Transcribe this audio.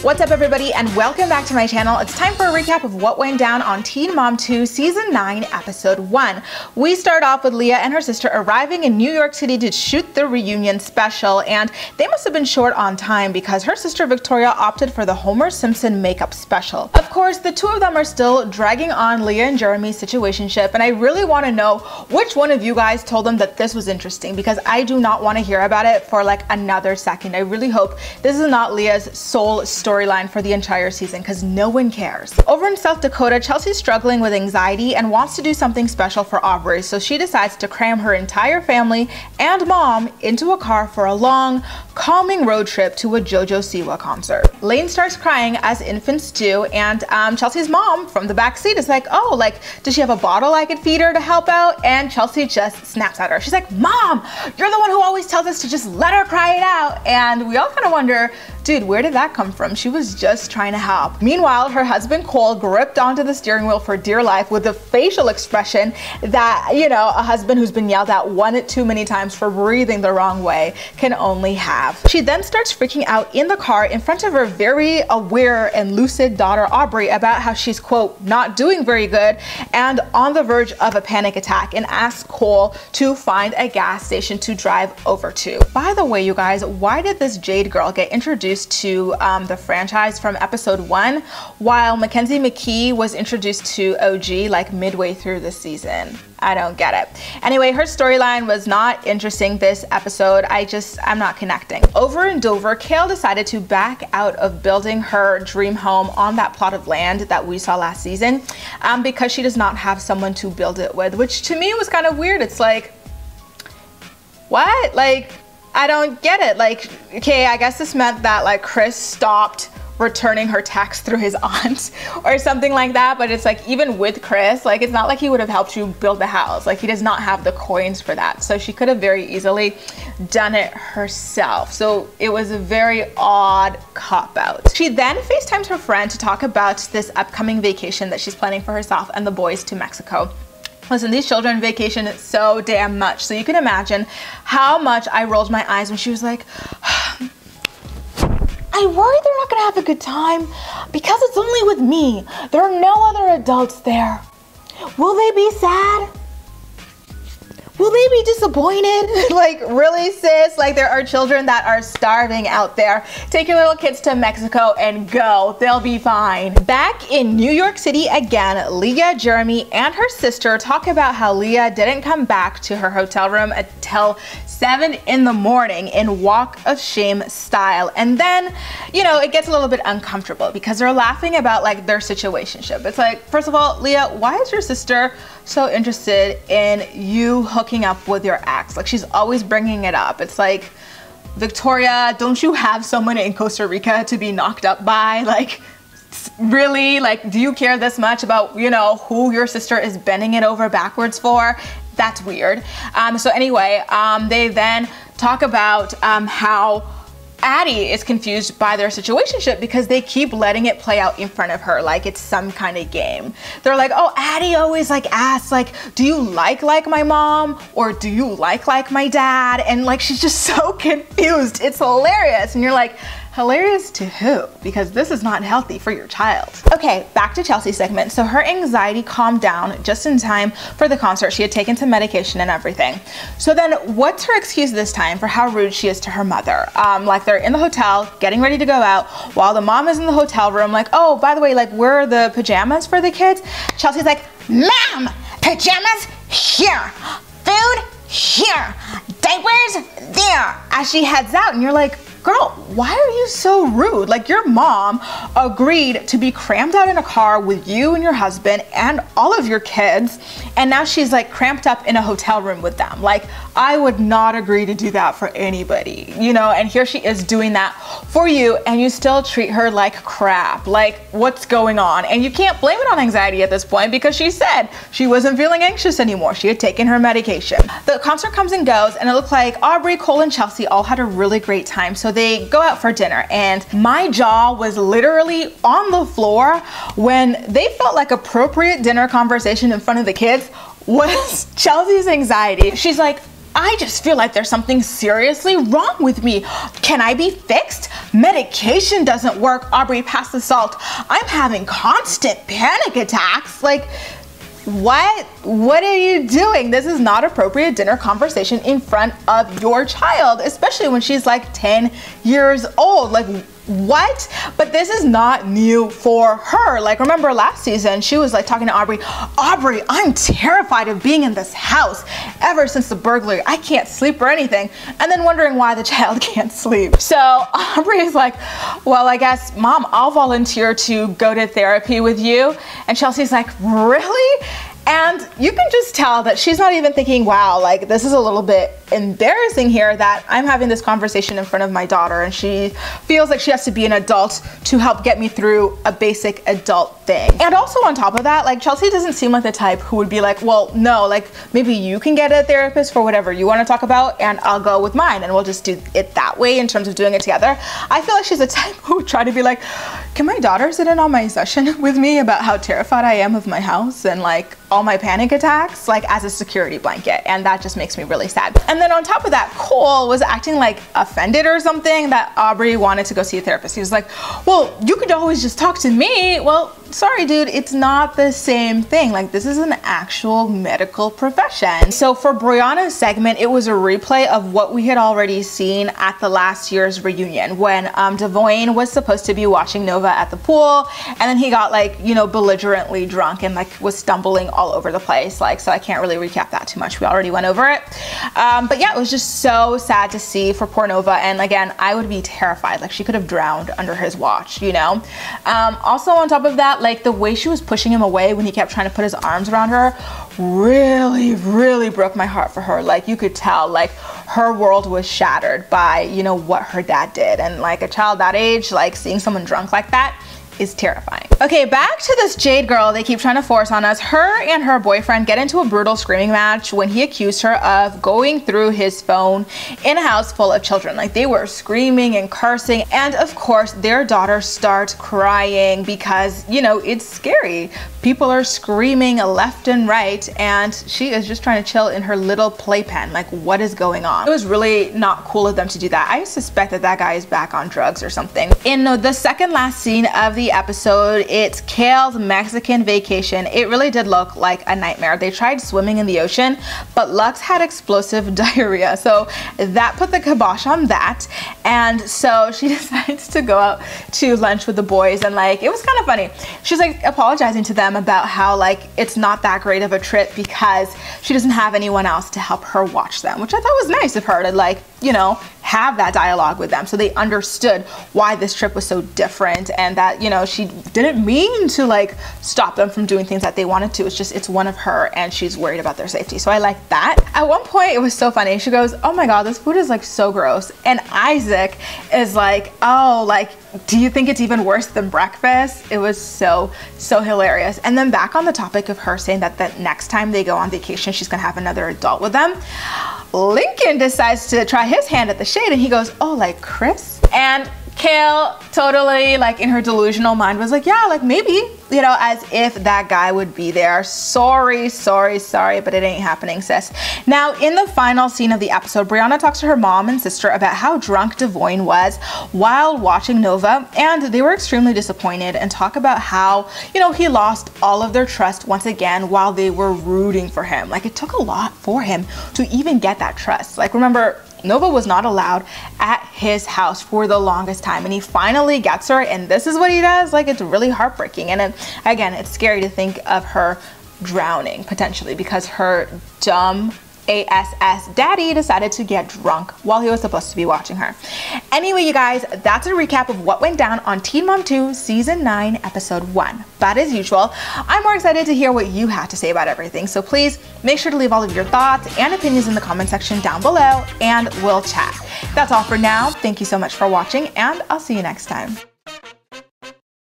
What's up everybody and welcome back to my channel. It's time for a recap of what went down on Teen Mom 2 Season 9 Episode 1. We start off with Leah and her sister arriving in New York City to shoot the reunion special, and they must have been short on time because her sister Victoria opted for the Homer Simpson makeup special. Of course, the two of them are still dragging on Leah and Jeremy's situationship, and I really want to know which one of you guys told them that this was interesting, because I do not want to hear about it for like another second. I really hope this is not Leah's sole storyline for the entire season, because no one cares. Over in South Dakota, Chelsea's struggling with anxiety and wants to do something special for Aubrey, so she decides to cram her entire family and mom into a car for a long, calming road trip to a JoJo Siwa concert. Lane starts crying as infants do, and Chelsea's mom from the back seat is like, oh, like, does she have a bottle I could feed her to help out? And Chelsea just snaps at her. She's like, Mom, you're the one who always tells us to just let her cry it out. And we all kind of wonder, dude, where did that come from? She was just trying to help. Meanwhile, her husband Cole gripped onto the steering wheel for dear life with a facial expression that, you know, a husband who's been yelled at one too many times for breathing the wrong way can only have. She then starts freaking out in the car in front of her very aware and lucid daughter Aubrey about how she's, quote, not doing very good and on the verge of a panic attack, and asks Cole to find a gas station to drive over to. By the way, you guys, why did this Jade girl get introduced to the franchise from episode 1 while Mackenzie McKee was introduced to OG like midway through the season? I don't get it. Anyway, her storyline was not interesting this episode. I'm not connecting. Over in Dover, Kale decided to back out of building her dream home on that plot of land that we saw last season because she does not have someone to build it with, which to me was kind of weird. It's like, what? Like, I don't get it. Like, okay, I guess this meant that like Chris stopped returning her text through his aunt or something like that, but it's like, even with Chris, like, it's not like he would have helped you build the house. Like, he does not have the coins for that, so she could have very easily done it herself. So it was a very odd cop-out. She then FaceTimes her friend to talk about this upcoming vacation that she's planning for herself and the boys to Mexico. Listen, these children vacation so damn much, so you can imagine how much I rolled my eyes when she was like, I worry they're not gonna have a good time because it's only with me. There are no other adults there. Will they be sad? Will they be disappointed? Like, really, sis? Like, there are children that are starving out there. Take your little kids to Mexico and go. They'll be fine. Back in New York City again, Leah, Jeremy, and her sister talk about how Leah didn't come back to her hotel room until 7 in the morning in walk of shame style. And then, you know, it gets a little bit uncomfortable because they're laughing about like their situationship. It's like, first of all, Leah, why is your sister so interested in you hooking up with your ex? Like, she's always bringing it up. It's like, Victoria, don't you have someone in Costa Rica to be knocked up by? Like, really? Like, do you care this much about, you know, who your sister is bending it over backwards for? That's weird. So anyway, they then talk about how Addie is confused by their situationship because they keep letting it play out in front of her like it's some kind of game. They're like, oh, Addie always like asks, like, do you like my mom, or do you like my dad? And like, she's just so confused. It's hilarious. And you're like, hilarious to who? Because this is not healthy for your child. Okay, back to Chelsea's segment. So her anxiety calmed down just in time for the concert. She had taken some medication and everything. So then what's her excuse this time for how rude she is to her mother? Like, they're in the hotel getting ready to go out while the mom is in the hotel room like, oh, by the way, like, where are the pajamas for the kids? Chelsea's like, ma'am, pajamas here, food here, diapers there, as she heads out. And you're like, girl, why are you so rude? Like, your mom agreed to be crammed out in a car with you and your husband and all of your kids, and now she's like cramped up in a hotel room with them. Like, I would not agree to do that for anybody, you know, and here she is doing that for you, and you still treat her like crap. Like, what's going on? And you can't blame it on anxiety at this point because she said she wasn't feeling anxious anymore. She had taken her medication. The concert comes and goes, and it looked like Aubrey, Cole, and Chelsea all had a really great time. So they go out for dinner, and my jaw was literally on the floor when they felt like appropriate dinner conversation in front of the kids was Chelsea's anxiety. She's like, I just feel like there's something seriously wrong with me. Can I be fixed? Medication doesn't work. Aubrey, pass the salt. I'm having constant panic attacks. Like, what are you doing? This is not appropriate dinner conversation in front of your child, especially when she's like 10 years old. Like, what? But this is not new for her. Like, remember last season, she was like talking to Aubrey, I'm terrified of being in this house. Ever since the burglary, I can't sleep or anything. And then wondering why the child can't sleep. So Aubrey is like, well, I guess, Mom, I'll volunteer to go to therapy with you. And Chelsea's like, really? And you can just tell that she's not even thinking, wow, like this is a little bit embarrassing here that I'm having this conversation in front of my daughter, and she feels like she has to be an adult to help get me through a basic adult thing. And also on top of that, like Chelsea doesn't seem like the type who would be like, well, no, like maybe you can get a therapist for whatever you want to talk about and I'll go with mine and we'll just do it that way in terms of doing it together. I feel like she's the type who would try to be like, can my daughter sit in on my session with me about how terrified I am of my house and like all my panic attacks, like as a security blanket, and that just makes me really sad. And then on top of that, Cole was acting like offended or something that Aubrey wanted to go see a therapist. He was like, well, you could always just talk to me. Well, sorry dude, it's not the same thing. Like this is an actual medical profession. So for Briana's segment, it was a replay of what we had already seen at the last year's reunion when Devoin was supposed to be watching Nova at the pool, and then he got like, you know, belligerently drunk and like was stumbling all over the place. Like, so I can't really recap that too much. We already went over it. But yeah, it was just so sad to see for poor Nova. And again, I would be terrified. Like she could have drowned under his watch, you know? Also on top of that, like the way she was pushing him away when he kept trying to put his arms around her really broke my heart for her. Like you could tell like her world was shattered by, you know, what her dad did. And like a child that age, like seeing someone drunk like that is terrifying. Okay, back to this Jade girl they keep trying to force on us. Her and her boyfriend get into a brutal screaming match when he accused her of going through his phone in a house full of children. Like they were screaming and cursing, and of course their daughter starts crying because, you know, it's scary. People are screaming left and right and she is just trying to chill in her little playpen. Like what is going on? It was really not cool of them to do that. I suspect that that guy is back on drugs or something. In the second last scene of the episode, it's Kale's Mexican vacation. It really did look like a nightmare. They tried swimming in the ocean, but Lux had explosive diarrhea, so that put the kibosh on that. And so she decides to go out to lunch with the boys, and like it was kind of funny. She's like apologizing to them about how like it's not that great of a trip because she doesn't have anyone else to help her watch them, which I thought was nice of her to like, you know, have that dialogue with them so they understood why this trip was so different, and that, you know, she didn't mean to like stop them from doing things that they wanted to. It's just, it's one of her and she's worried about their safety. So I like that. At one point it was so funny. She goes, oh my God, this food is like so gross. And Isaac is like, oh, like, do you think it's even worse than breakfast? It was so hilarious. And then back on the topic of her saying that the next time they go on vacation, she's gonna have another adult with them. Lincoln decides to try his hand at the shade and he goes, oh, like Chris? And Kale totally like in her delusional mind was like, yeah, like maybe, you know, as if that guy would be there. Sorry, but it ain't happening, sis. Now in the final scene of the episode, Briana talks to her mom and sister about how drunk Devoin was while watching Nova, and they were extremely disappointed and talk about how, you know, he lost all of their trust once again while they were rooting for him. Like it took a lot for him to even get that trust. Like remember, Nova was not allowed at his house for the longest time, and he finally gets her, and this is what he does. Like it's really heartbreaking. And again, it's scary to think of her drowning potentially because her dumb ASS daddy decided to get drunk while he was supposed to be watching her. Anyway, you guys, that's a recap of what went down on Teen Mom 2 Season 9 Episode 1. But as usual, I'm more excited to hear what you have to say about everything. So please make sure to leave all of your thoughts and opinions in the comment section down below and we'll chat. That's all for now. Thank you so much for watching and I'll see you next time.